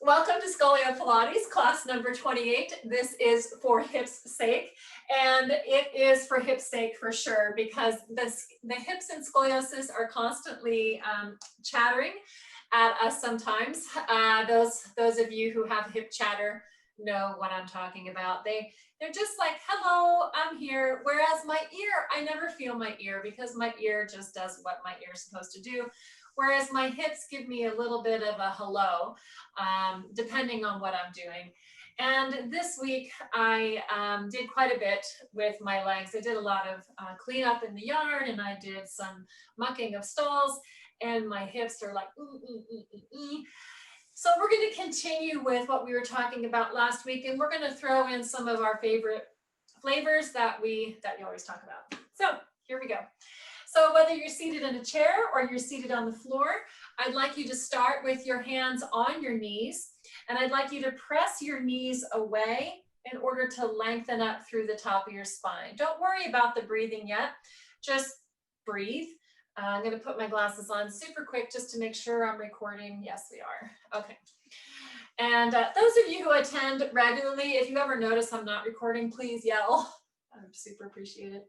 Welcome to Scolio-Pilates, class number 28. This is for hips' sake, and it is for hips' sake for sure, because the hips and scoliosis are constantly chattering at us sometimes. Those of you who have hip chatter know what I'm talking about. They're just like, hello, I'm here. Whereas my ear, I never feel my ear because my ear just does what my ear is supposed to do. Whereas my hips give me a little bit of a hello, depending on what I'm doing. And this week I did quite a bit with my legs. I did a lot of cleanup in the yard, and I did some mucking of stalls, and my hips are like, So we're going to continue with what we were talking about last week, and we're going to throw in some of our favorite flavors that we always talk about. So here we go. So whether you're seated in a chair or you're seated on the floor, I'd like you to start with your hands on your knees, and I'd like you to press your knees away in order to lengthen up through the top of your spine. Don't worry about the breathing yet, just breathe. I'm going to put my glasses on super quick just to make sure I'm recording. Yes, we are. Okay. And those of you who attend regularly, if you ever notice I'm not recording, please yell. I would super appreciate it.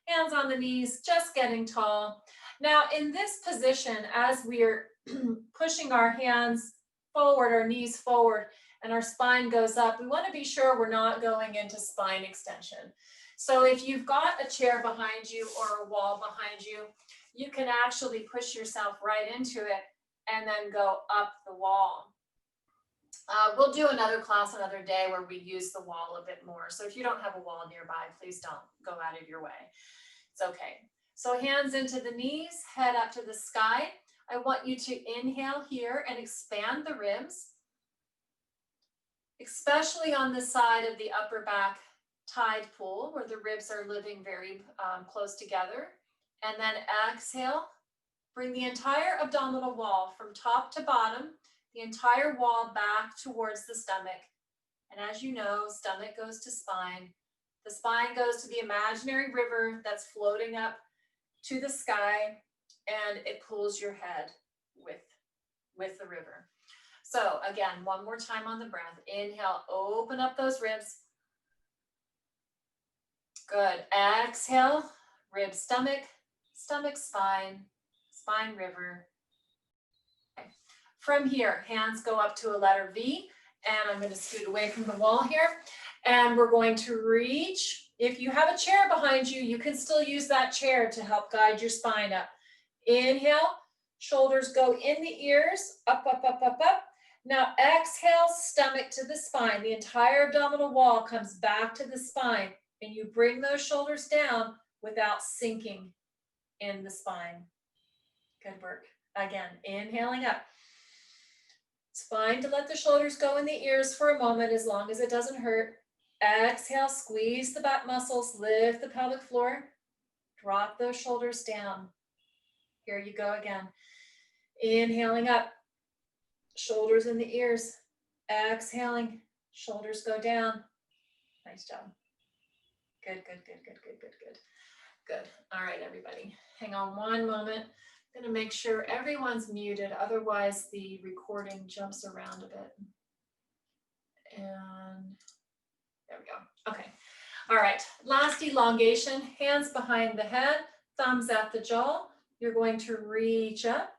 Hands on the knees, just getting tall. Now in this position, as we're pushing our hands forward, our knees forward, and our spine goes up, we want to be sure we're not going into spine extension. So if you've got a chair behind you or a wall behind you, you can actually push yourself right into it and then go up the wall. We'll do another class another day where we use the wall a bit more. So if you don't have a wall nearby, please don't go out of your way. It's okay. So hands into the knees, head up to the sky. I want you to inhale here and expand the ribs, especially on the side of the upper back tide pool where the ribs are living very close together. And then exhale, bring the entire abdominal wall from top to bottom, the entire wall back towards the stomach. And as you know, stomach goes to spine. The spine goes to the imaginary river that's floating up to the sky, and it pulls your head with the river. So again, one more time on the breath. Inhale, open up those ribs. Good. Exhale, rib, stomach, stomach, spine, spine, river. Okay. From here, hands go up to a letter V, and I'm going to scoot away from the wall here. And we're going to reach. If you have a chair behind you, you can still use that chair to help guide your spine up. Inhale, shoulders go in the ears, up, up, up, up, up. Now exhale, stomach to the spine. The entire abdominal wall comes back to the spine, and you bring those shoulders down without sinking in the spine. Good work. Again, inhaling up. It's fine to let the shoulders go in the ears for a moment as long as it doesn't hurt. Exhale, squeeze the back muscles, lift the pelvic floor, drop those shoulders down. Here you go again. Inhaling up, shoulders in the ears. Exhaling, shoulders go down. Nice job. Good, good, good, good, good, good, good. Good. All right, everybody. Hang on one moment. I'm going to make sure everyone's muted, otherwise the recording jumps around a bit. And there we go. Okay. All right. Last elongation, hands behind the head, thumbs at the jaw. You're going to reach up,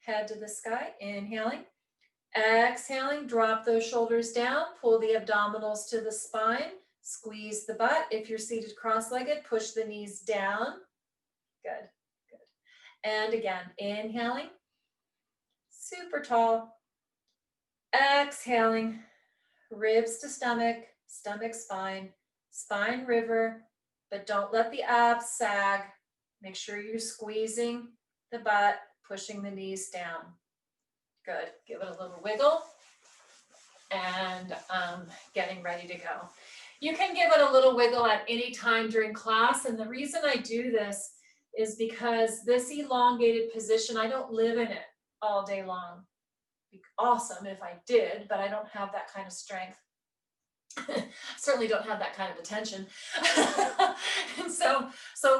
head to the sky, inhaling. Exhaling, drop those shoulders down, pull the abdominals to the spine, squeeze the butt. If you're seated cross-legged, push the knees down. Good, good. And again, inhaling, super tall. Exhaling, ribs to stomach, stomach, spine, spine, river, but don't let the abs sag. Make sure you're squeezing the butt, pushing the knees down. Good. Give it a little wiggle and getting ready to go. You can give it a little wiggle at any time during class, and the reason I do this is because this elongated position, I don't live in it all day long. It'd be awesome if I did, but I don't have that kind of strength. Certainly don't have that kind of attention. And so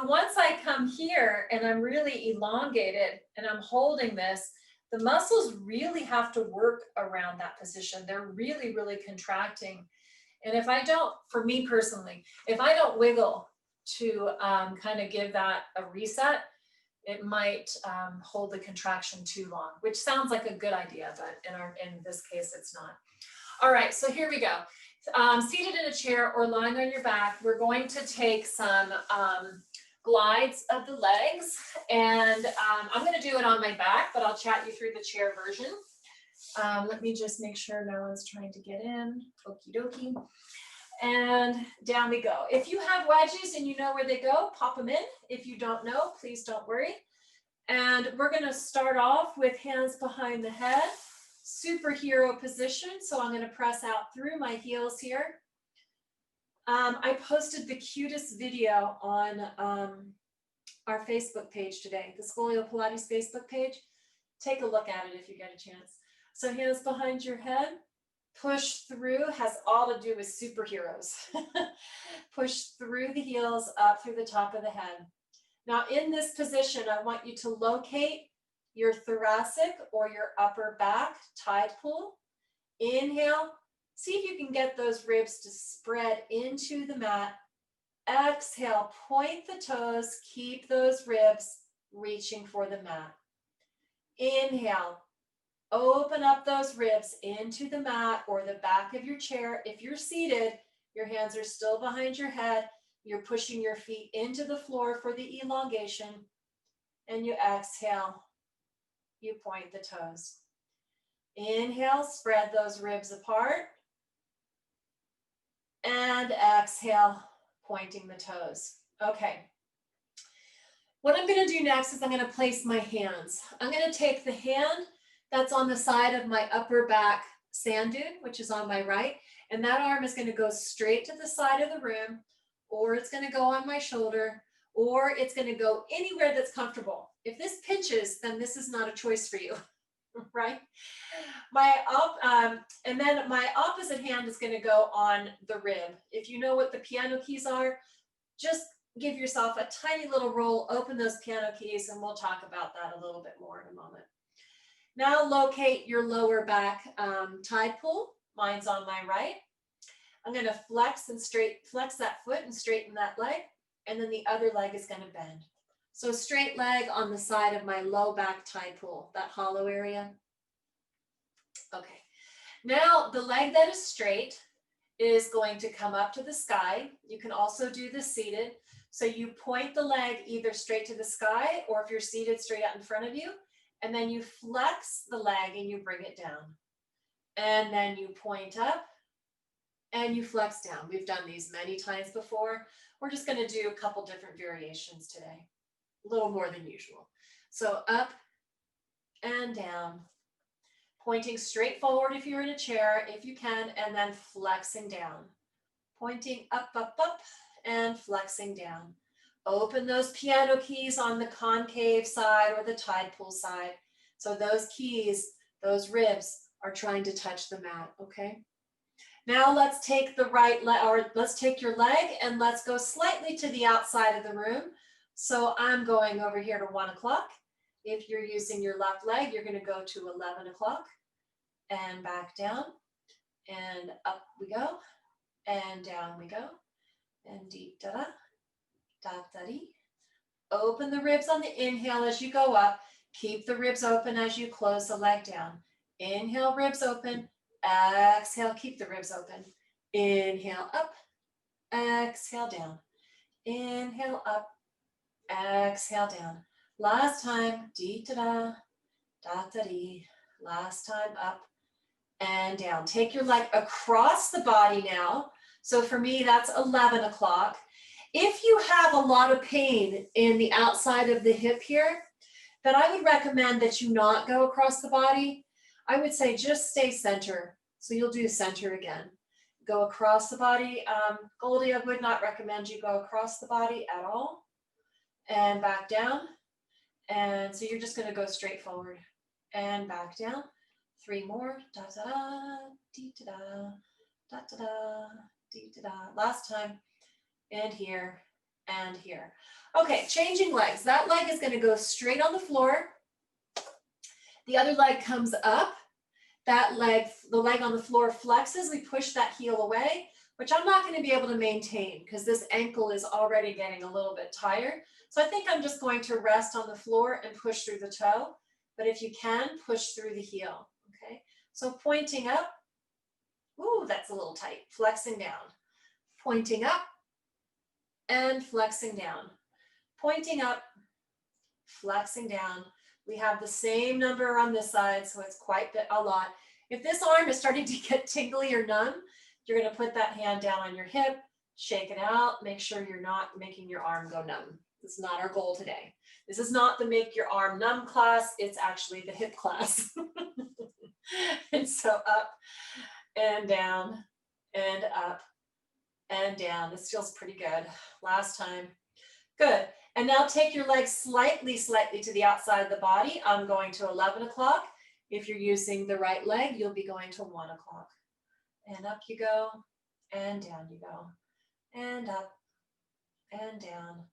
once I come here and I'm really elongated and I'm holding this, the muscles really have to work around that position. They're really, really contracting. And if I don't, for me personally, if I don't wiggle to kind of give that a reset, it might hold the contraction too long, which sounds like a good idea, but in this case, it's not. All right, so here we go. Seated in a chair or lying on your back, we're going to take some glides of the legs, and I'm going to do it on my back, but I'll chat you through the chair version. Let me just make sure no one's trying to get in. Okie dokie. And down we go. If you have wedgies and you know where they go, pop them in. If you don't know, please don't worry. And we're going to start off with hands behind the head, superhero position. So I'm going to press out through my heels here. I posted the cutest video on our Facebook page today, the Scolio-Pilates Facebook page. Take a look at it if you get a chance. So hands behind your head. Push through has all to do with superheroes. Push through the heels up through the top of the head. Now in this position, I want you to locate your thoracic or your upper back tide pull. Inhale, see if you can get those ribs to spread into the mat. Exhale, point the toes, keep those ribs reaching for the mat. Inhale. Open up those ribs into the mat or the back of your chair. If you're seated, your hands are still behind your head. You're pushing your feet into the floor for the elongation. And you exhale, you point the toes. Inhale, spread those ribs apart. And exhale, pointing the toes. Okay. What I'm going to do next is I'm going to place my hands. I'm going to take the hand that's on the side of my upper back sand dune, which is on my right. And that arm is going to go straight to the side of the room, or it's going to go on my shoulder, or it's going to go anywhere that's comfortable. If this pinches, then this is not a choice for you, right? And then my opposite hand is going to go on the rib. If you know what the piano keys are, just give yourself a tiny little roll, open those piano keys, and we'll talk about that a little bit more in a moment. Now locate your lower back tide pull. Mine's on my right. I'm going to flex that foot and straighten that leg, and then the other leg is going to bend. So straight leg on the side of my low back tide pull, that hollow area. Okay. Now the leg that is straight is going to come up to the sky. You can also do this seated. So you point the leg either straight to the sky, or if you're seated, straight out in front of you. And then you flex the leg and you bring it down. And then you point up and you flex down. We've done these many times before. We're just going to do a couple different variations today, a little more than usual. So up and down, pointing straight forward if you're in a chair, if you can, and then flexing down. Pointing up, up, up, and flexing down. Open those piano keys on the concave side or the tide pull side. So those keys, those ribs are trying to touch the mat, okay? Now let's take the right leg, or let's take your leg and let's go slightly to the outside of the room. So I'm going over here to 1 o'clock. If you're using your left leg, you're gonna go to 11 o'clock and back down and up we go and down we go and deep da-da. Da-da-dee. Open the ribs on the inhale as you go up. Keep the ribs open as you close the leg down. Inhale, ribs open. Exhale, keep the ribs open. Inhale, up. Exhale, down. Inhale, up. Exhale, down. Last time. Dee-da-da. Da-da-dee. Last time, up and down. Take your leg across the body now. So for me, that's 11 o'clock. If you have a lot of pain in the outside of the hip here, then I would recommend that you not go across the body. I would say just stay center. So you'll do center again. Go across the body. Goldie, I would not recommend you go across the body at all. And back down. And so you're just going to go straight forward and back down. 3 more. Da-da-da, dee-da-da, da-da-da, dee-da-da. Last time. And here, and here. Okay, changing legs. That leg is going to go straight on the floor. The other leg comes up. That leg, the leg on the floor flexes. We push that heel away, which I'm not going to be able to maintain because this ankle is already getting a little bit tired. So I think I'm just going to rest on the floor and push through the toe. But if you can, push through the heel. Okay. So pointing up. Ooh, that's a little tight. Flexing down. Pointing up and flexing down. Pointing up, flexing down. We have the same number on this side, so it's quite a lot. If this arm is starting to get tingly or numb, you're going to put that hand down on your hip, shake it out, make sure you're not making your arm go numb. This is not our goal today. This is not the make your arm numb class, it's actually the hip class. And so up and down and up and down. This feels pretty good. Last time. Good. And now take your legs slightly to the outside of the body. I'm going to 11 o'clock. If you're using the right leg, you'll be going to 1 o'clock. And up you go, and down you go, and up, and down,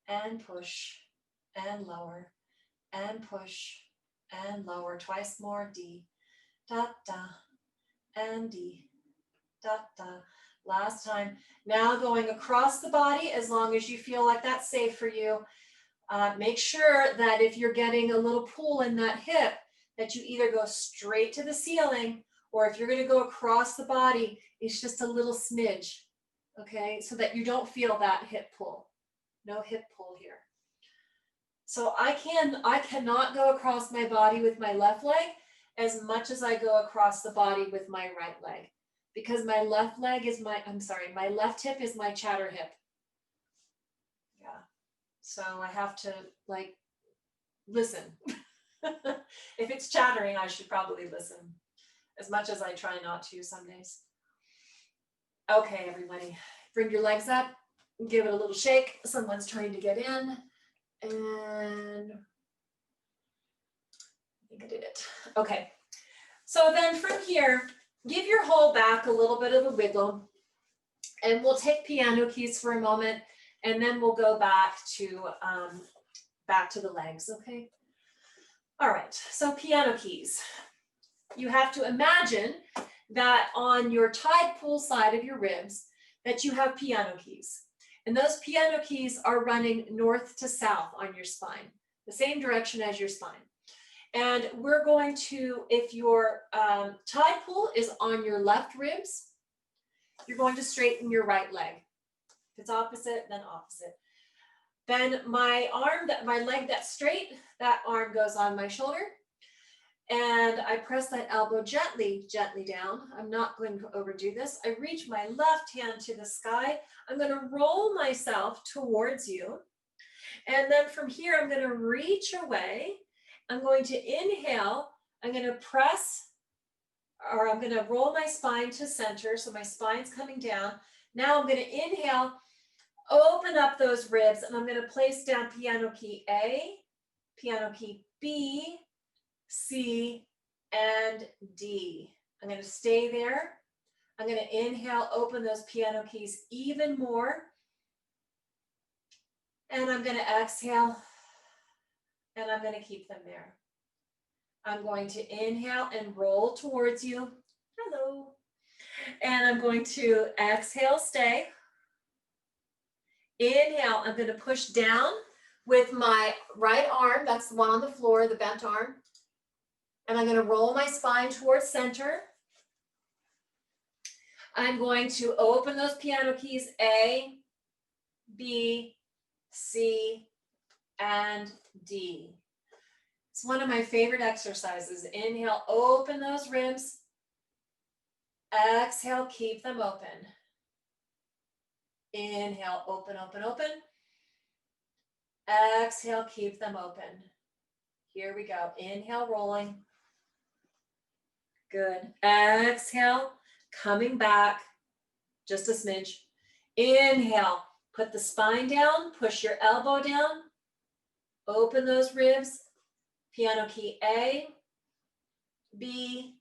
and push, and lower, and push, and lower. Twice more. D, da, da, and D, da, da. Last time. Now going across the body as long as you feel like that's safe for you. Make sure that if you're getting a little pull in that hip, that you either go straight to the ceiling, or if you're going to go across the body, it's just a little smidge, okay? So that you don't feel that hip pull. No hip pull here. So I cannot go across my body with my left leg as much as I go across the body with my right leg. Because my left leg is my left hip is my chatter hip. Yeah. So I have to like listen. If it's chattering, I should probably listen as much as I try not to some days. Okay, everybody, bring your legs up, give it a little shake. Someone's trying to get in, and I think I did it. Okay. So then from here, give your whole back a little bit of a wiggle, and we'll take piano keys for a moment, and then we'll go back to the legs, okay? All right, so piano keys. You have to imagine that on your tide pool side of your ribs, that you have piano keys. And those piano keys are running north to south on your spine, the same direction as your spine. And we're going to, if your tide pool is on your left ribs, you're going to straighten your right leg. If it's opposite, then opposite. Then my leg that's straight, that arm goes on my shoulder. And I press that elbow gently down. I'm not going to overdo this. I reach my left hand to the sky. I'm going to roll myself towards you. And then from here, I'm going to reach away. I'm going to inhale. I'm going to press, or I'm going to roll my spine to center. So my spine's coming down. Now I'm going to inhale, open up those ribs, and I'm going to place down piano key A, piano key B, C, and D. I'm going to stay there. I'm going to inhale, open those piano keys even more. And I'm going to exhale, and I'm going to keep them there. I'm going to inhale and roll towards you. Hello. And I'm going to exhale, stay. Inhale, I'm going to push down with my right arm. That's the one on the floor, the bent arm. And I'm going to roll my spine towards center. I'm going to open those piano keys A, B, C, and D. It's one of my favorite exercises. Inhale, open those ribs. Exhale, keep them open. Inhale, open, open, open. Exhale, keep them open. Here we go. Inhale, rolling. Good. Exhale, coming back, just a smidge. Inhale, put the spine down, push your elbow down, open those ribs. Piano key A, B,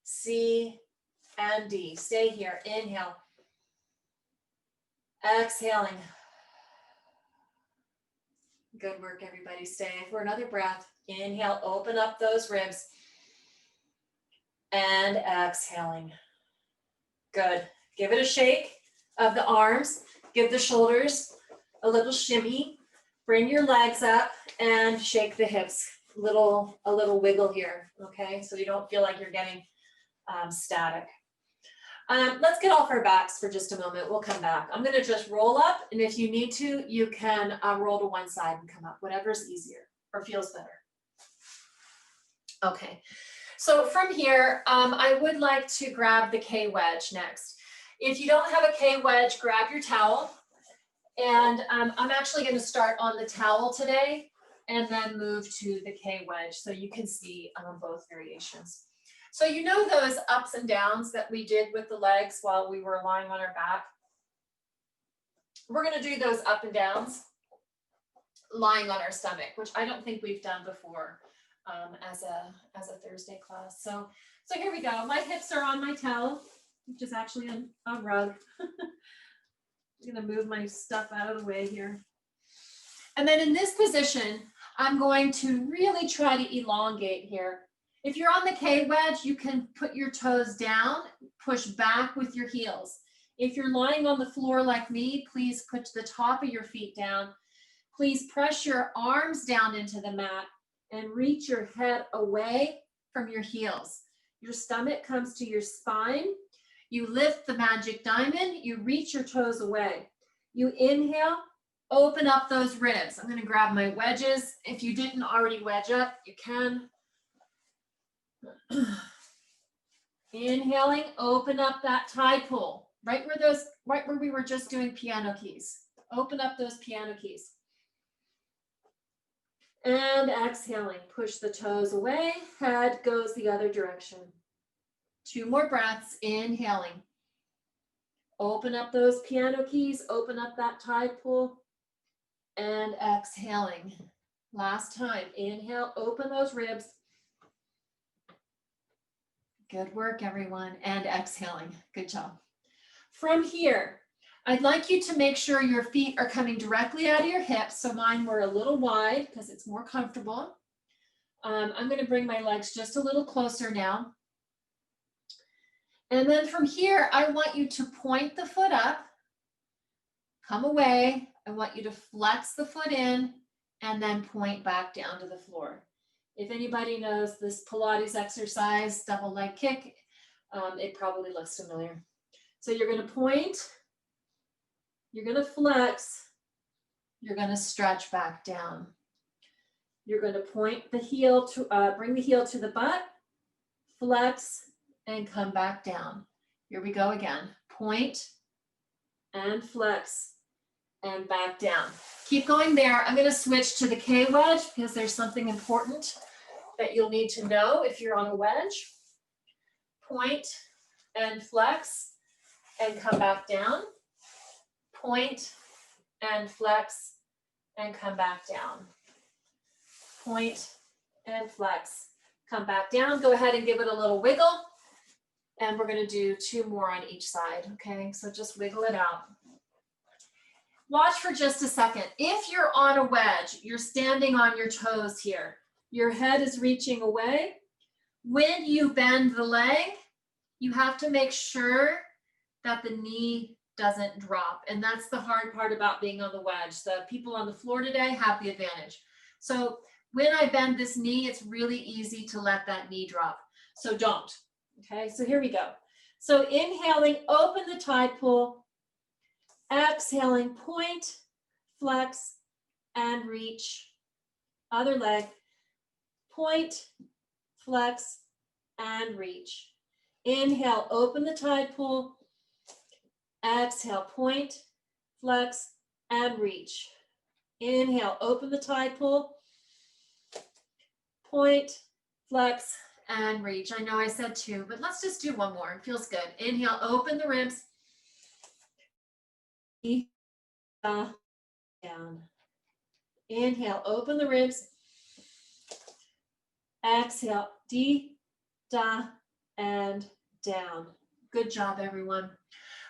C, and D. Stay here. Inhale. Exhaling. Good work, everybody. Stay for another breath. Inhale, open up those ribs. And exhaling. Good. Give it a shake of the arms. Give the shoulders a little shimmy. Bring your legs up and shake the hips. A little wiggle here, okay? So you don't feel like you're getting static. Let's get off our backs for just a moment. We'll come back. I'm gonna just roll up, and if you need to, you can roll to one side and come up, whatever's easier or feels better. Okay, so from here, I would like to grab the K-wedge next. If you don't have a K-wedge, grab your towel. And I'm actually gonna start on the towel today and then move to the K-wedge so you can see both variations. So you know those ups and downs that we did with the legs while we were lying on our back? We're gonna do those up and downs lying on our stomach, which I don't think we've done before as a Thursday class. So here we go. My hips are on my towel, which is actually a rug. I'm gonna move my stuff out of the way here. And then in this position, I'm going to really try to elongate here. If you're on the K-wedge, you can put your toes down, push back with your heels. If you're lying on the floor like me, please put the top of your feet down. Please press your arms down into the mat and reach your head away from your heels. Your stomach comes to your spine. You lift the magic diamond, you reach your toes away. You inhale, open up those ribs. I'm gonna grab my wedges. If you didn't already wedge up, you can. Inhaling, open up that tie pull, right where we were just doing piano keys. Open up those piano keys. And exhaling, push the toes away, head goes the other direction. 2 more breaths, inhaling. Open up those piano keys, open up that tie pull, and exhaling. Last time, inhale, open those ribs. Good work, everyone, and exhaling. Good job. From here, I'd like you to make sure your feet are coming directly out of your hips. So mine were a little wide because it's more comfortable. I'm going to bring my legs just a little closer now. And then from here, I want you to point the foot up, come away. I want you to flex the foot in and then point back down to the floor. If anybody knows this Pilates exercise, double leg kick, it probably looks familiar. So you're going to point, you're going to flex, you're going to stretch back down. You're going to point the heel to, bring the heel to the butt, flex, and come back down. Here we go again. Point and flex and back down. Keep going there. I'm going to switch to the K-wedge because there's something important that you'll need to know if you're on a wedge. Point and flex and come back down. Point and flex and come back down. Point and flex, come back down. Go ahead and give it a little wiggle. And we're going to do 2 more on each side, okay? So just wiggle it out. Watch for just a second. If you're on a wedge, you're standing on your toes here. Your head is reaching away. When you bend the leg, you have to make sure that the knee doesn't drop. And that's the hard part about being on the wedge. The people on the floor today have the advantage. So when I bend this knee, it's really easy to let that knee drop. So don't. Okay, so here we go. So inhaling, open the tie pull. Exhaling, point, flex, and reach. Other leg. Point, flex, and reach. Inhale, open the tie pull. Exhale, point, flex, and reach. Inhale, open the tie pull. Point, flex, and reach. I know I said 2, but let's just do 1 more. It feels good. Inhale, open the ribs. Down. Inhale, open the ribs. Exhale, and down. Good job, everyone.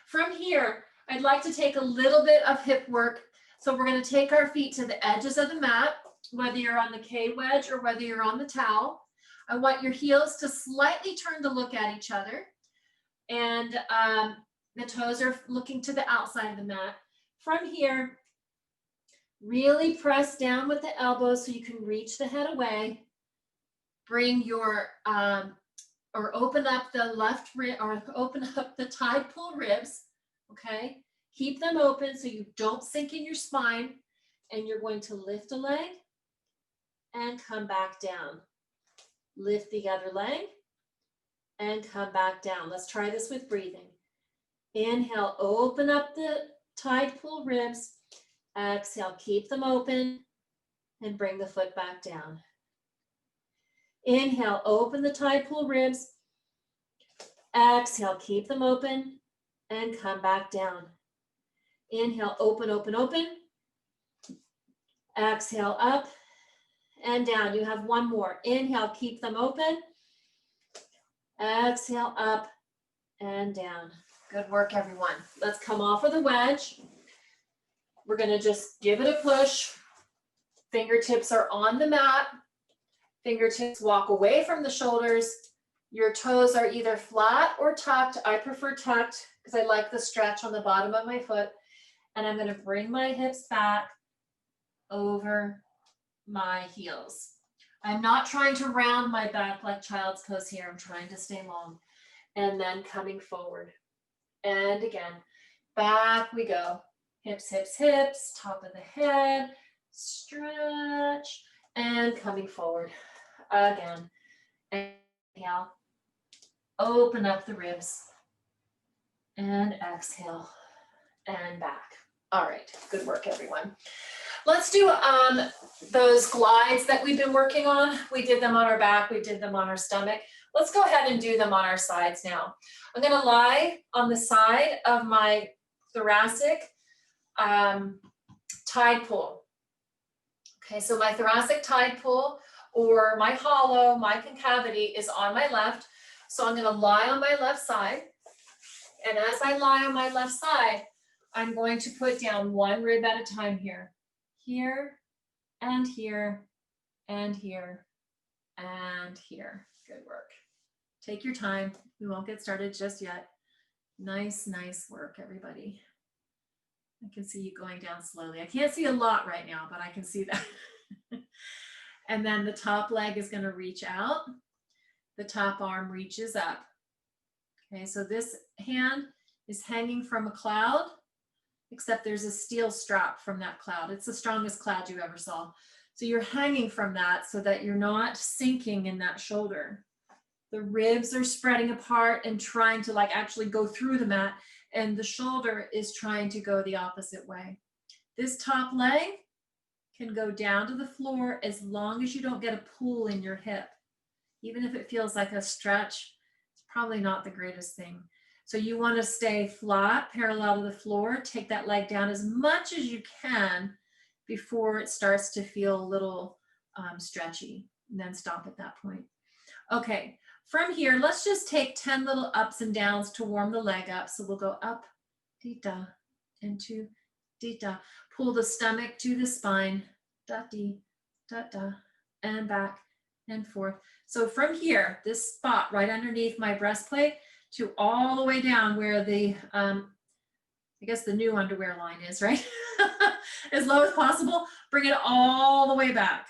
From here, I'd like to take a little bit of hip work. So we're going to take our feet to the edges of the mat, whether you're on the K-wedge or whether you're on the towel. I want your heels to slightly turn to look at each other. And the toes are looking to the outside of the mat. From here, really press down with the elbows so you can reach the head away. Bring your, or open up the left rib, or open up the tide pull ribs, okay? Keep them open so you don't sink in your spine, and you're going to lift a leg and come back down. Lift the other leg and come back down. Let's try this with breathing. Inhale, open up the tide pull ribs. Exhale, keep them open and bring the foot back down. Inhale, open the tide pull ribs. Exhale, keep them open and come back down. Inhale, open, open, open. Exhale, up and down. You have one more. Inhale, keep them open. Exhale, up and down. Good work, everyone. Let's come off of the wedge. We're going to just give it a push. Fingertips are on the mat. Fingertips walk away from the shoulders. Your toes are either flat or tucked. I prefer tucked because I like the stretch on the bottom of my foot. And I'm going to bring my hips back over my heels. I'm not trying to round my back like child's pose here. I'm trying to stay long. And then coming forward. And again, back we go. Hips, hips, hips, top of the head, stretch, and coming forward. Again, inhale, open up the ribs, and exhale, and back. All right, good work, everyone. Let's do those glides that we've been working on. We did them on our back, we did them on our stomach. Let's go ahead and do them on our sides now. I'm gonna lie on the side of my thoracic tide pull. Okay, so my thoracic tide pull or my hollow, my concavity is on my left. So I'm gonna lie on my left side. And as I lie on my left side, I'm going to put down one rib at a time here. Here, and here, and here, and here. Good work. Take your time. We won't get started just yet. Nice, nice work, everybody. I can see you going down slowly. I can't see a lot right now, but I can see that. And then the top leg is going to reach out. The top arm reaches up. Okay, so this hand is hanging from a cloud, except there's a steel strap from that cloud. It's the strongest cloud you ever saw. So you're hanging from that so that you're not sinking in that shoulder. The ribs are spreading apart and trying to like actually go through the mat, and the shoulder is trying to go the opposite way. This top leg can go down to the floor as long as you don't get a pull in your hip. Even if it feels like a stretch, it's probably not the greatest thing. So you want to stay flat, parallel to the floor. Take that leg down as much as you can before it starts to feel a little stretchy, and then stop at that point. Okay, from here, let's just take 10 little ups and downs to warm the leg up. So we'll go up, di-da, into, di-da. Pull the stomach to the spine, da-dee, da-da, and back and forth. So from here, this spot right underneath my breastplate to all the way down where the, I guess the new underwear line is, right? As low as possible, bring it all the way back.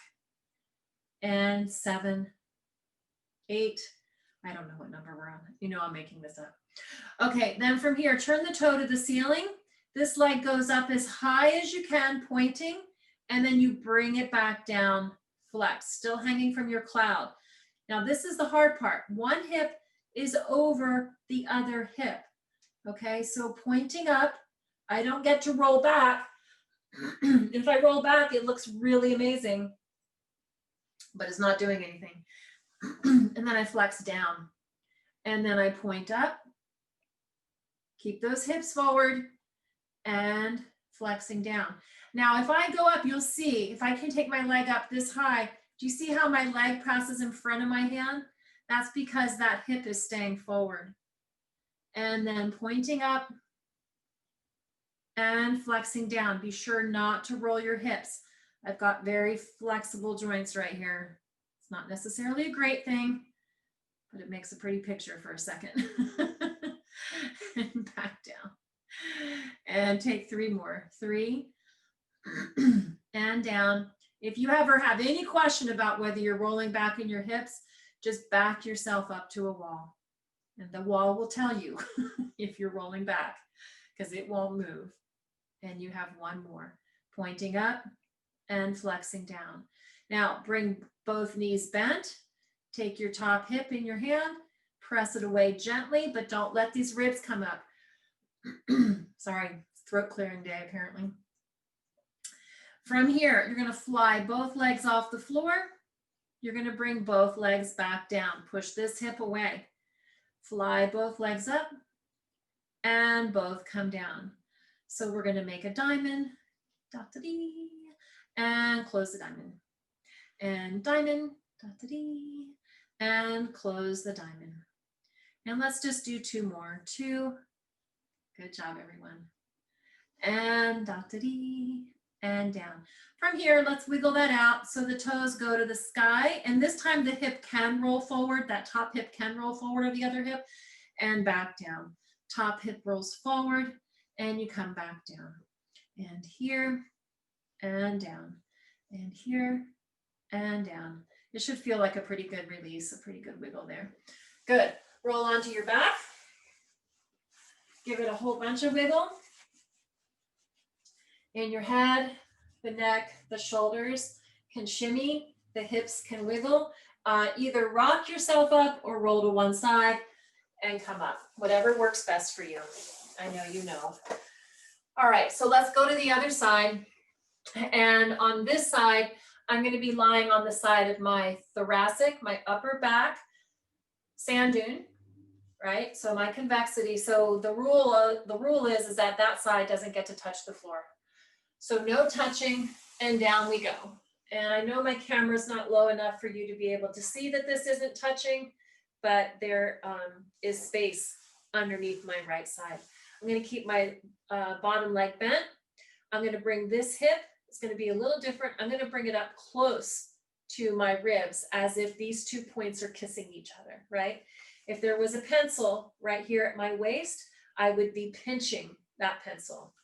And 7, 8, I don't know what number we're on. You know I'm making this up. Okay, then from here, turn the toe to the ceiling. This leg goes up as high as you can, pointing, and then you bring it back down, flex, still hanging from your cloud. Now this is the hard part. One hip is over the other hip. Okay, so pointing up, I don't get to roll back. If I roll back, it looks really amazing, but it's not doing anything. And then I flex down, and then I point up, keep those hips forward, and flexing down. Now, if I go up, you'll see, if I can take my leg up this high, do you see how my leg passes in front of my hand? That's because that hip is staying forward. And then pointing up and flexing down. Be sure not to roll your hips. I've got very flexible joints right here. It's not necessarily a great thing, but it makes a pretty picture for a second. And back down. And take 3 more. 3 and down. If you ever have any question about whether you're rolling back in your hips, just back yourself up to a wall. And the wall will tell you if you're rolling back, because it won't move. And you have 1 more. Pointing up and flexing down. Now bring both knees bent. Take your top hip in your hand. Press it away gently, but don't let these ribs come up. Sorry, throat clearing day apparently. From here, you're going to fly both legs off the floor. You're going to bring both legs back down. Push this hip away. Fly both legs up and both come down. So we're going to make a diamond, da-da-dee, and close the diamond. And diamond, da-da-dee, and close the diamond. And let's just do 2 more. 2. Good job, everyone. And da-da-dee, and down. From here, let's wiggle that out so the toes go to the sky. And this time the hip can roll forward. That top hip can roll forward of the other hip and back down. Top hip rolls forward and you come back down. And here and down. And here and down. It should feel like a pretty good release, a pretty good wiggle there. Good. Roll onto your back. Give it a whole bunch of wiggle. In your head, the neck, the shoulders can shimmy, the hips can wiggle. Either rock yourself up or roll to one side and come up. Whatever works best for you. I know you know. All right, so let's go to the other side. And on this side, I'm going to be lying on the side of my thoracic, my upper back, sand dune, right? So my convexity. So the rule is that that side doesn't get to touch the floor. So no touching, and down we go. And I know my camera's not low enough for you to be able to see that this isn't touching, but there is space underneath my right side. I'm going to keep my bottom leg bent. I'm going to bring this hip. It's going to be a little different. I'm going to bring it up close to my ribs as if these 2 points are kissing each other, right? If there was a pencil right here at my waist, I would be pinching that pencil.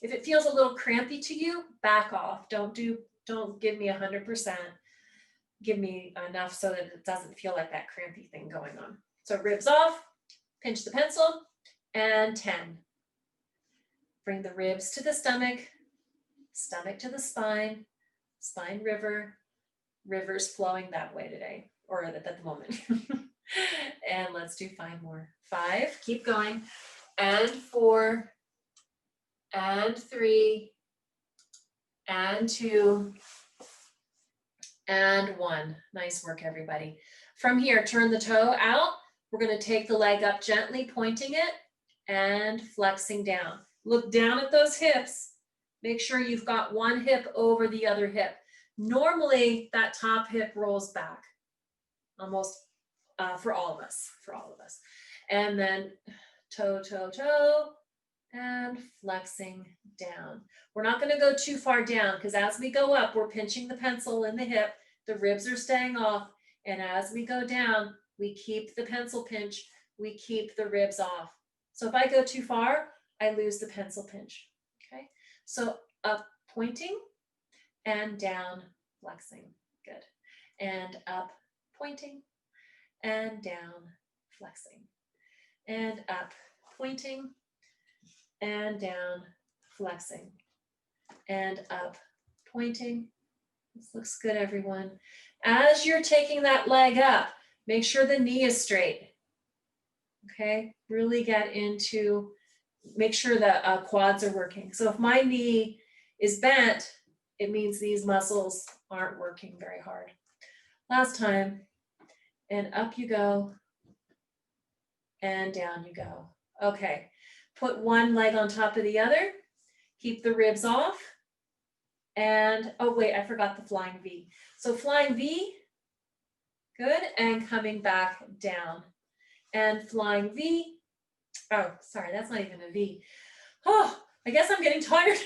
If it feels a little crampy to you, back off. Don't give me 100%. Give me enough so that it doesn't feel like that crampy thing going on. So ribs off, pinch the pencil, and 10. Bring the ribs to the stomach, stomach to the spine, spine river, rivers flowing that way today, or at the moment. And let's do 5 more. 5, keep going, and 4, and 3, and 2, and 1. Nice work, everybody. From here, turn the toe out. We're going to take the leg up gently, pointing it and flexing down. Look down at those hips. Make sure you've got one hip over the other hip. Normally, that top hip rolls back, almost for all of us, And then toe, toe, toe, and flexing down. We're not going to go too far down because as we go up, we're pinching the pencil in the hip. The ribs are staying off. And as we go down, we keep the pencil pinch. We keep the ribs off. So if I go too far, I lose the pencil pinch. Okay. So up pointing and down flexing. Good. And up pointing and down flexing. And up pointing and down flexing. And up pointing. This looks good, everyone. As you're taking that leg up, make sure the knee is straight. Okay, really get into, make sure the quads are working. So if my knee is bent, it means these muscles aren't working very hard. Last time, and up you go, and down you go. Okay, put one leg on top of the other, keep the ribs off, and, oh wait, I forgot the flying V. So flying V, good, and coming back down. And flying V, oh, sorry, that's not even a V. Oh, I guess I'm getting tired.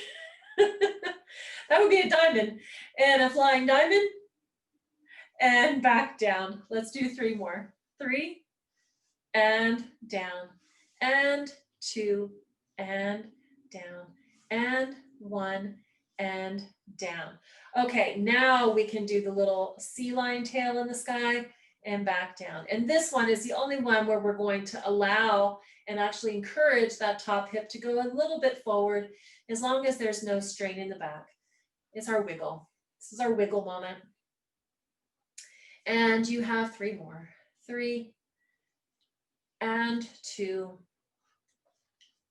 That would be a diamond and a flying diamond and back down. Let's do 3 more. 3 and down and 2 and down and 1 and down. Okay, now we can do the little sea lion tail in the sky and back down. And this one is the only one where we're going to allow and actually encourage that top hip to go a little bit forward as long as there's no strain in the back. It's our wiggle. This is our wiggle moment. And you have 3 more. 3 and 2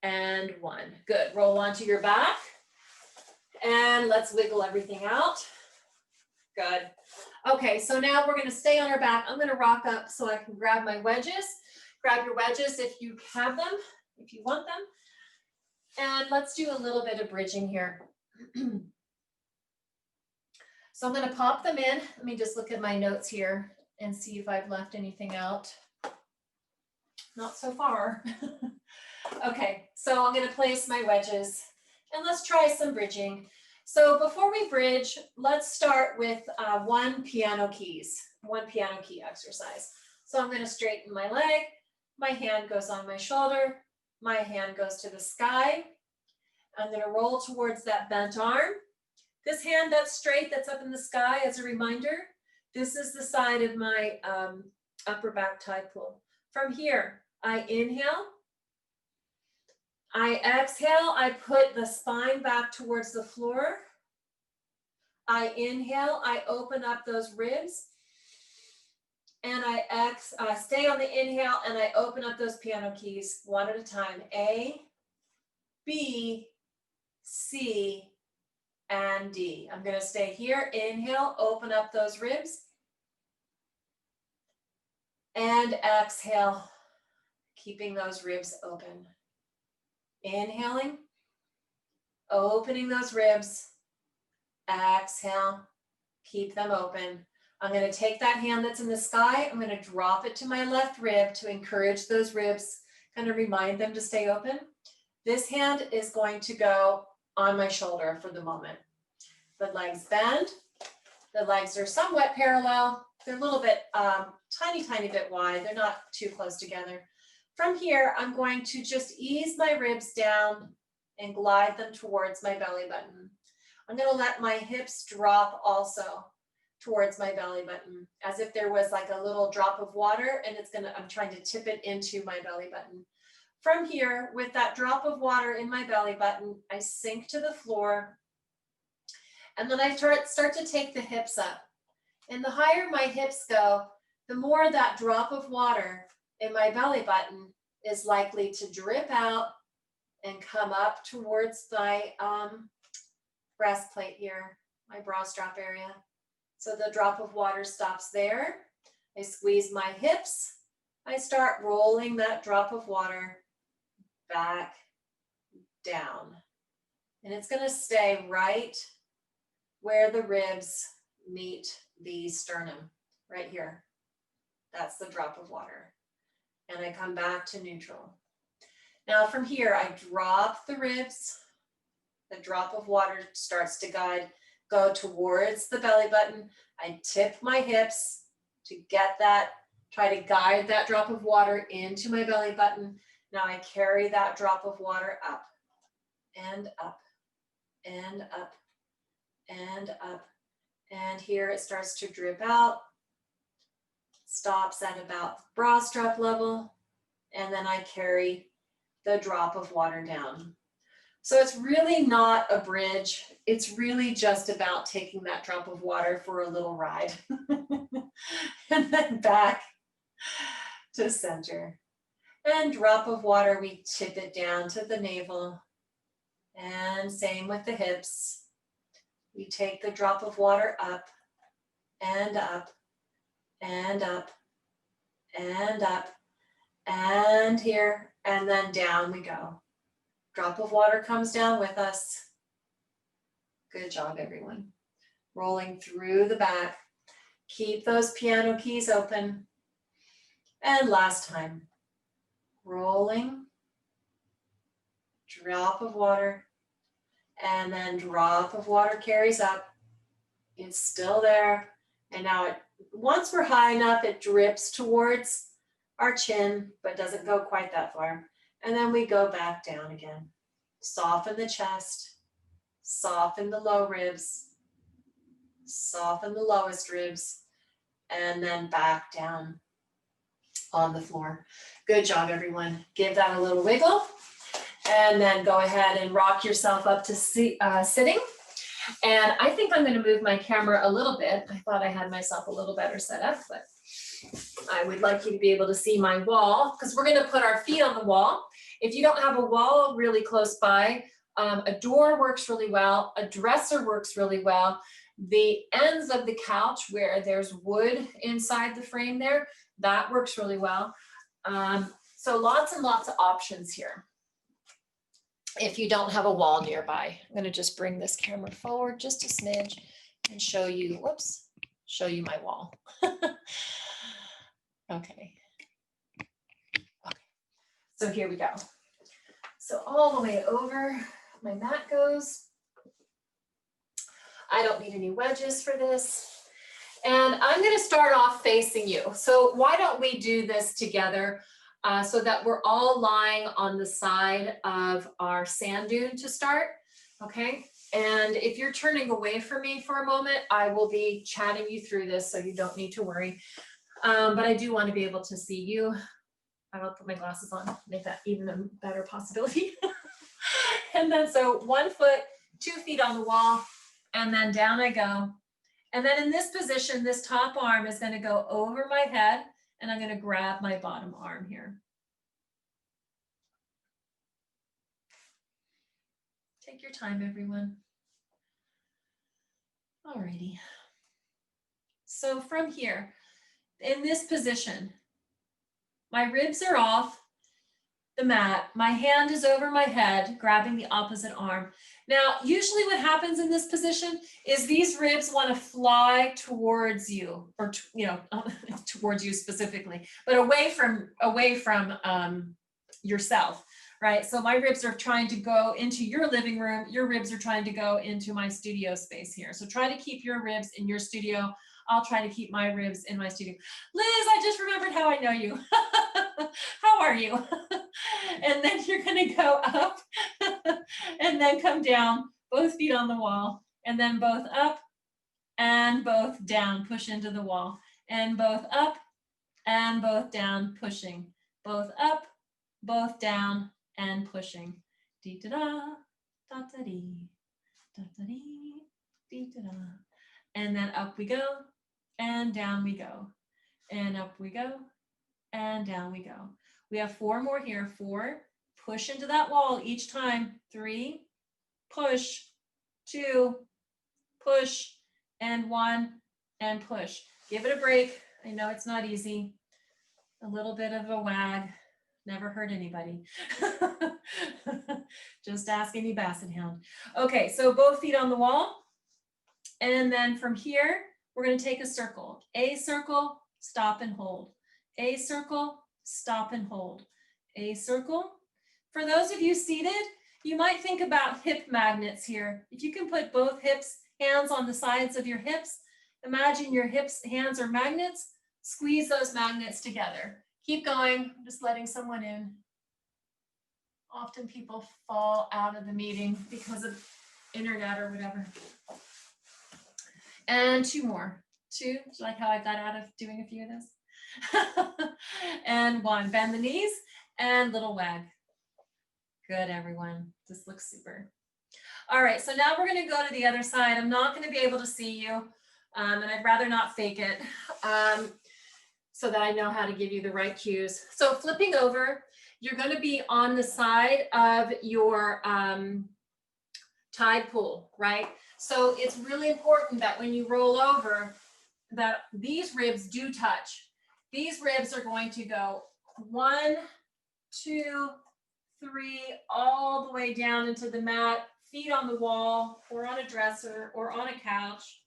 and 1. Good. Roll onto your back. And let's wiggle everything out. Good. Okay, so now we're going to stay on our back. I'm going to rock up so I can grab my wedges. Grab your wedges if you have them, if you want them. And let's do a little bit of bridging here. So I'm going to pop them in. Let me just look at my notes here and see if I've left anything out. Not so far. Okay, so I'm going to place my wedges and let's try some bridging. So before we bridge, let's start with 1 piano key exercise. So I'm going to straighten my leg. My hand goes on my shoulder. My hand goes to the sky. I'm going to roll towards that bent arm. This hand that's straight, that's up in the sky, as a reminder, this is the side of my upper back tide pull. From here, I inhale. I exhale, I put the spine back towards the floor. I inhale, I open up those ribs. And I stay on the inhale and I open up those piano keys one at a time. A, B, C, and D. I'm going to stay here. Inhale, open up those ribs. And exhale, keeping those ribs open. Inhaling, opening those ribs. Exhale, keep them open. I'm going to take that hand that's in the sky. I'm going to drop it to my left rib to encourage those ribs, kind of remind them to stay open. This hand is going to go on my shoulder for the moment. The legs bend. The legs are somewhat parallel. They're a little bit, tiny bit wide. They're not too close together. From here, I'm going to just ease my ribs down and glide them towards my belly button. I'm going to let my hips drop also towards my belly button, as if there was like a little drop of water and I'm trying to tip it into my belly button. From here, with that drop of water in my belly button, I sink to the floor. And then I start to take the hips up. And the higher my hips go, the more that drop of water in my belly button is likely to drip out and come up towards my breastplate here, my bra strap area. So the drop of water stops there. I squeeze my hips. I start rolling that drop of water back down. And it's going to stay right where the ribs meet the sternum, right here. That's the drop of water. And I come back to neutral. Now from here, I drop the ribs. The drop of water starts to go towards the belly button. I tip my hips to get that, try to guide that drop of water into my belly button. Now I carry that drop of water up and up and up and up. And here it starts to drip out, stops at about bra strap level, and then I carry the drop of water down. So it's really not a bridge. It's really just about taking that drop of water for a little ride. And then back to center. And drop of water, we tip it down to the navel. And same with the hips. We take the drop of water up and up and up and up and here, and then down we go. Drop of water comes down with us. Good job, everyone. Rolling through the back. Keep those piano keys open. And last time. Rolling. Drop of water. and then drop of water carries up. It's still there. And now once we're high enough, it drips towards our chin, but doesn't go quite that far. And then we go back down again. Soften the chest, soften the low ribs, soften the lowest ribs, and then back down on the floor. Good job, everyone. Give that a little wiggle, and then go ahead and rock yourself up to sitting. And I think I'm going to move my camera a little bit. I thought I had myself a little better set up, but I would like you to be able to see my wall, because we're going to put our feet on the wall. If you don't have a wall really close by, a door works really well. A dresser works really well. The ends of the couch where there's wood inside the frame there, that works really well. So lots and lots of options here. If you don't have a wall nearby, I'm going to just bring this camera forward just a smidge and show you, whoops, show you my wall. Okay. So here we go. So all the way over my mat goes. I don't need any wedges for this. And I'm going to start off facing you. So why don't we do this together so that we're all lying on the side of our sand dune to start, okay? And if you're turning away from me for a moment, I will be chatting you through this, so you don't need to worry. But I do want to be able to see you. I will put my glasses on, make that even a better possibility. And then so 1 foot, 2 feet on the wall, and then down I go. And then in this position, this top arm is going to go over my head, and I'm going to grab my bottom arm here. Take your time, everyone. Alrighty. So from here, in this position, my ribs are off the mat. My hand is over my head, grabbing the opposite arm. Now, usually what happens in this position is these ribs want to fly towards you, or towards you specifically, but away from yourself, right? So my ribs are trying to go into your living room. Your ribs are trying to go into my studio space here. So try to keep your ribs in your studio. I'll try to keep my ribs in my studio. Liz, I just remembered how I know you. How are you? And then you're going to go up and then come down, both feet on the wall, and then both up and both down, push into the wall, and both up and both down, pushing, both up, both down, and pushing. Dee da da, da da dee, da da dee, dee da da. And then up we go, and down we go, and up we go, and down we go. We have 4 more here. 4, push into that wall each time. 3, push, 2, push, and 1, and push. Give it a break. I know it's not easy. A little bit of a wag, never hurt anybody. Just ask any basset hound. Okay, so both feet on the wall. And then from here, we're going to take a circle. A circle, stop and hold. A circle, stop and hold. A circle. For those of you seated, you might think about hip magnets here. If you can put both hands on the sides of your hips, imagine your hands are magnets, squeeze those magnets together. Keep going, I'm just letting someone in. Often people fall out of the meeting because of internet or whatever. And 2 more. 2, do you like how I got out of doing a few of this? And 1, bend the knees and little wag. Good, everyone. This looks super. All right, so now we're going to go to the other side. I'm not going to be able to see you, and I'd rather not fake it so that I know how to give you the right cues. So flipping over, you're going to be on the side of your tide pool, right? So it's really important that when you roll over, that these ribs do touch. These ribs are going to go 1, 2, 3, all the way down into the mat, feet on the wall, or on a dresser, or on a couch,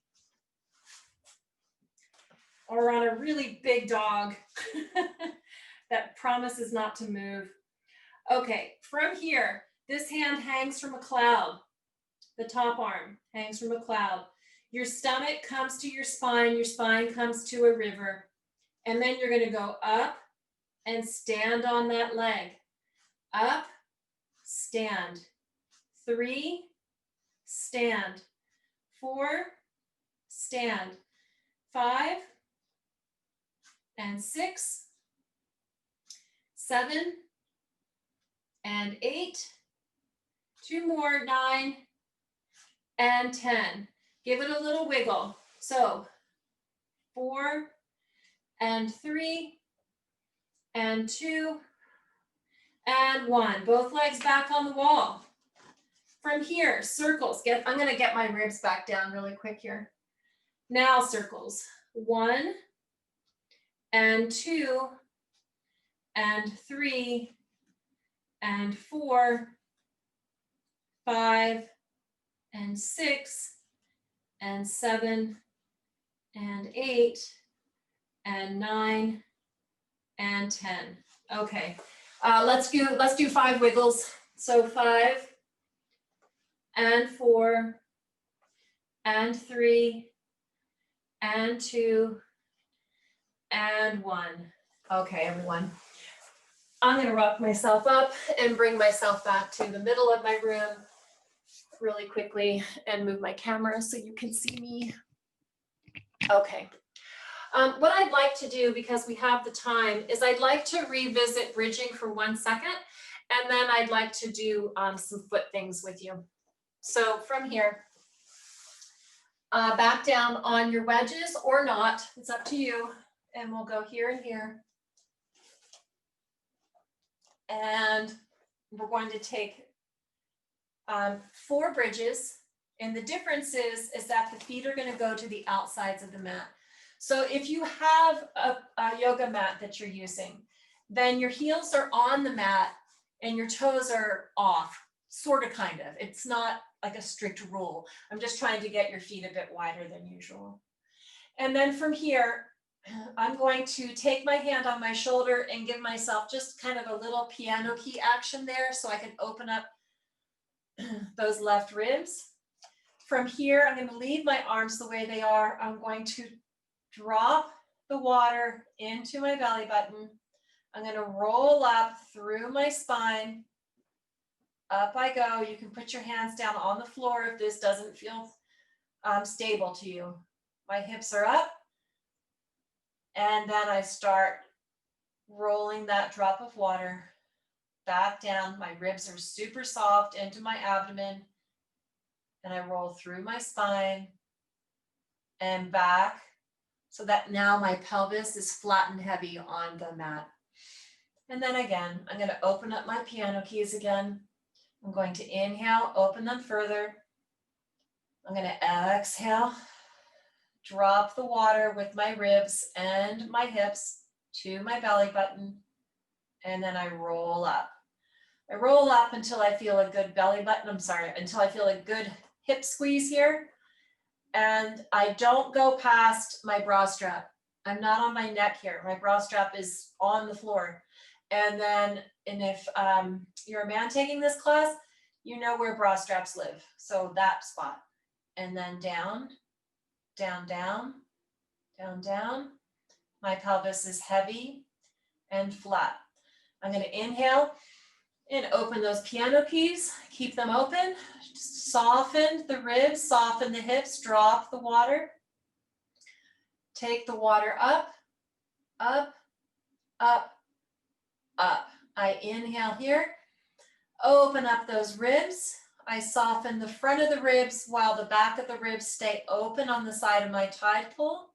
or on a really big dog that promises not to move. Okay, from here, this hand hangs from a cloud. The top arm hangs from a cloud. Your stomach comes to your spine comes to a river. And then you're gonna go up and stand on that leg. Up, stand. 3, stand. 4, stand. 5, and 6, 7, and 8, 2 more, 9, and 10. Give it a little wiggle. So 4, and 3, and 2, and 1. Both legs back on the wall. From here, circles. I'm gonna get my ribs back down really quick here. Now circles. 1, and 2, and 3, and 4, 5, and 6, and 7, and 8, and 9, and 10. Okay, let's do 5 wiggles. So 5, and 4, and 3, and 2, and 1. Okay, everyone. I'm gonna rock myself up and bring myself back to the middle of my room really quickly and move my camera so you can see me. Okay. What I'd like to do, because we have the time, is I'd like to revisit bridging for 1 second, and then I'd like to do some foot things with you. So from here, back down on your wedges or not, it's up to you. And we'll go here and here. And we're going to take 4 bridges. And the difference is that the feet are going to go to the outsides of the mat. So if you have a yoga mat that you're using, then your heels are on the mat and your toes are off, sort of, kind of. It's not like a strict rule. I'm just trying to get your feet a bit wider than usual. And then from here, I'm going to take my hand on my shoulder and give myself just kind of a little piano key action there so I can open up those left ribs. From here, I'm going to leave my arms the way they are. I'm going to drop the water into my belly button. I'm going to roll up through my spine. Up I go. You can put your hands down on the floor if this doesn't feel stable to you. My hips are up. And then I start rolling that drop of water back down. My ribs are super soft into my abdomen. And I roll through my spine and back so that now my pelvis is flat and heavy on the mat. And then again, I'm going to open up my piano keys again. I'm going to inhale, open them further. I'm going to exhale, drop the water with my ribs and my hips to my belly button. And then I roll up. I roll up until I feel a good belly button. Until I feel a good hip squeeze here. And I don't go past my bra strap. I'm not on my neck here. My bra strap is on the floor. And if you're a man taking this class, you know where bra straps live. So that spot. And then down, down, down, down, down. My pelvis is heavy and flat. I'm going to inhale and open those piano keys. Keep them open. Just soften the ribs, soften the hips, drop the water. Take the water up, up, up, up. I inhale here. Open up those ribs. I soften the front of the ribs while the back of the ribs stay open on the side of my tide pull.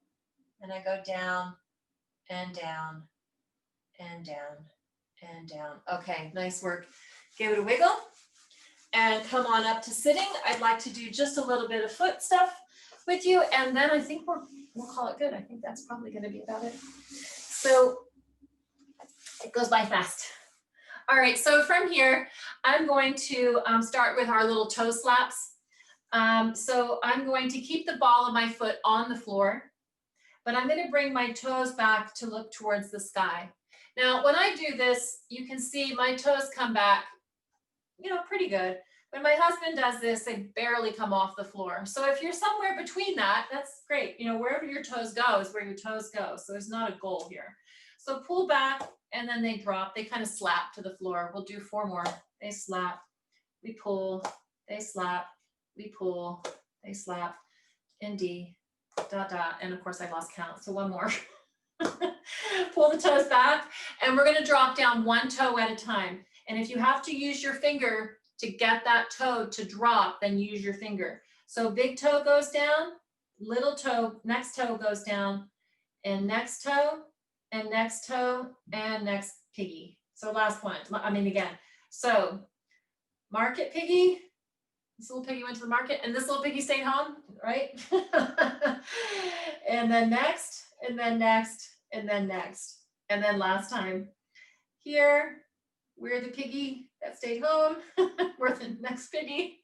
And I go down and down and down and down. Okay, nice work. Give it a wiggle and come on up to sitting. I'd like to do just a little bit of foot stuff with you, and then I think we'll call it good. I think that's probably going to be about it. So it goes by fast. All right, so from here, I'm going to start with our little toe slaps. So I'm going to keep the ball of my foot on the floor, but I'm going to bring my toes back to look towards the sky. Now, when I do this, you can see my toes come back, pretty good. When my husband does this, they barely come off the floor. So if you're somewhere between that, that's great. You know, wherever your toes go is where your toes go. So there's not a goal here. So pull back and then they drop. They kind of slap to the floor. We'll do 4 more. They slap, we pull, they slap, we pull, they slap, and D, dot, dot. And of course I lost count. So 1 more. Pull the toes back and we're going to drop down 1 toe at a time. And if you have to use your finger to get that toe to drop, then use your finger. So big toe goes down, little toe, next toe goes down, and next toe, and next toe, and next piggy. So last one, again. So market piggy, this little piggy went to the market, and this little piggy stayed home, right? And then next, and then next, and then next. And then last time. Here, we're the piggy that stayed home. We're the next piggy,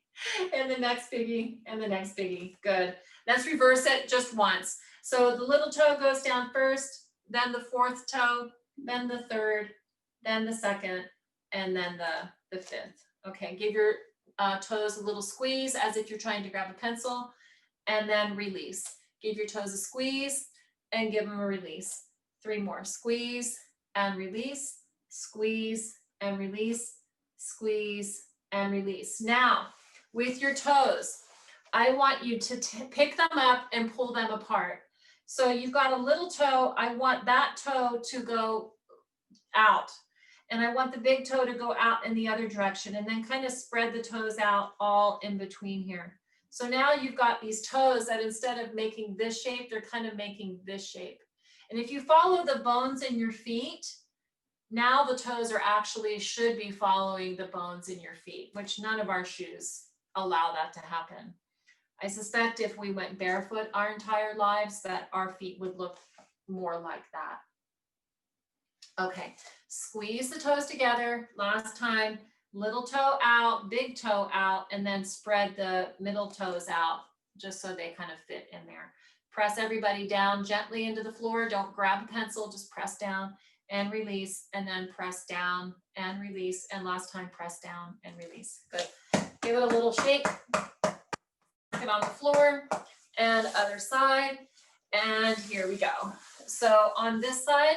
and the next piggy, and the next piggy. Good. Let's reverse it just once. So the little toe goes down first, then the 4th toe, then the 3rd, then the 2nd, and then the 5th. Okay, give your toes a little squeeze as if you're trying to grab a pencil, and then release. Give your toes a squeeze and give them a release. 3 more. Squeeze and release, squeeze and release, squeeze and release. Now, with your toes, I want you to pick them up and pull them apart. So you've got a little toe. I want that toe to go out. And I want the big toe to go out in the other direction, and then kind of spread the toes out all in between here. So now you've got these toes that instead of making this shape, they're kind of making this shape. And if you follow the bones in your feet, now the toes are actually should be following the bones in your feet, which none of our shoes allow that to happen. I suspect if we went barefoot our entire lives, that our feet would look more like that. Okay, squeeze the toes together. Last time, little toe out, big toe out, and then spread the middle toes out just so they kind of fit in there. Press everybody down gently into the floor. Don't grab a pencil, just press down and release, and then press down and release. And last time, press down and release. Good. Give it a little shake. Get on the floor and other side. And here we go. So on this side,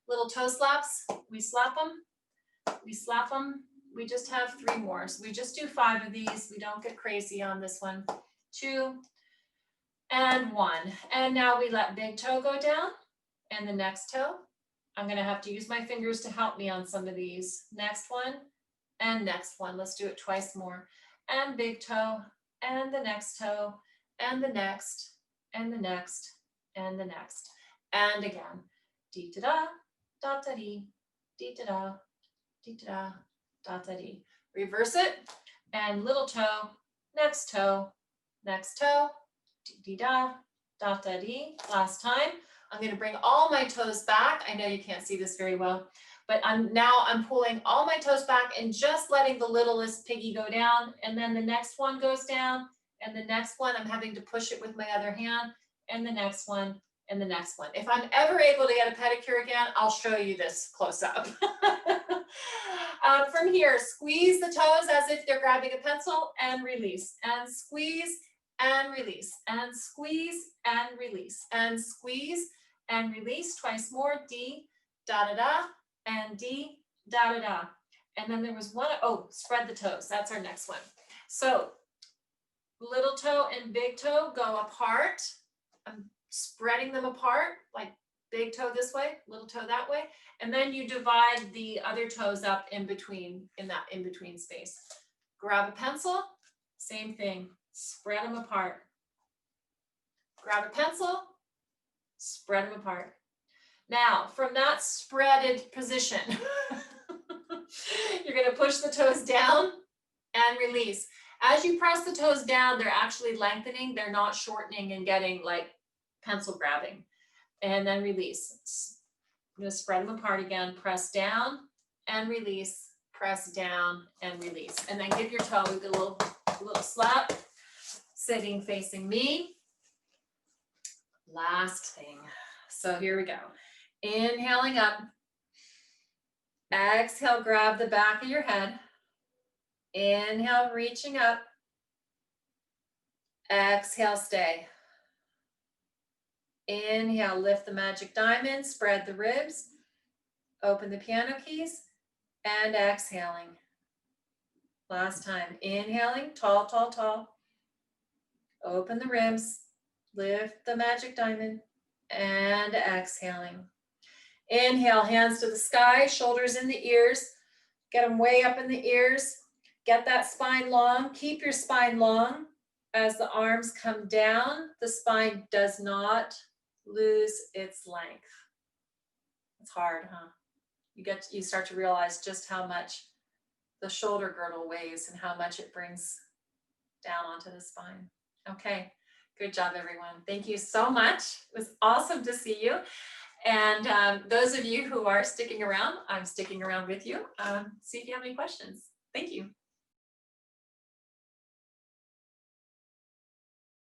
little toe slaps, we slap them, we slap them. We just have 3 more. So we just do 5 of these. We don't get crazy on this one. 2 and 1. And now we let big toe go down and the next toe. I'm going to have to use my fingers to help me on some of these. Next one and next one. Let's do it twice more. And big toe and the next toe and the next and the next and the next. And again, dee da da, da da dee, dee da da, dee da da, da da dee. Reverse it and little toe, next toe, dee dee da, da da dee. Last time. I'm going to bring all my toes back. I know you can't see this very well, but I'm pulling all my toes back and just letting the littlest piggy go down. And then the next one goes down, and the next one, I'm having to push it with my other hand, and the next one, and the next one. If I'm ever able to get a pedicure again, I'll show you this close up. From here, squeeze the toes as if they're grabbing a pencil and release, and squeeze and release, and squeeze and release, and squeeze and release. Twice more. D, da da da, and D, da da da. And then there was one, oh, spread the toes. That's our next one. So little toe and big toe go apart. I'm spreading them apart, like big toe this way, little toe that way. And then you divide the other toes up in between, in that in-between space. Grab a pencil, same thing, spread them apart. Grab a pencil, spread them apart. Now, from that spreaded position, you're going to push the toes down and release. As you press the toes down, they're actually lengthening. They're not shortening and getting like pencil grabbing. And then release. I'm going to spread them apart again. Press down and release. Press down and release. And then give your toe a little slap, sitting facing me. Last thing. So here we go. Inhaling up. Exhale, grab the back of your head. Inhale, reaching up. Exhale, stay. Inhale, lift the magic diamond, spread the ribs, open the piano keys, and exhaling. Last time, inhaling, tall, tall, tall. Open the ribs, lift the magic diamond, and exhaling. Inhale, hands to the sky, shoulders in the ears. Get them way up in the ears. Get that spine long. Keep your spine long. As the arms come down, the spine does not lose its length. It's hard, huh? You start to realize just how much the shoulder girdle weighs and how much it brings down onto the spine. Okay, good job, everyone. Thank you so much. It was awesome to see you. And those of you who are sticking around, I'm sticking around with you. See if you have any questions. Thank you.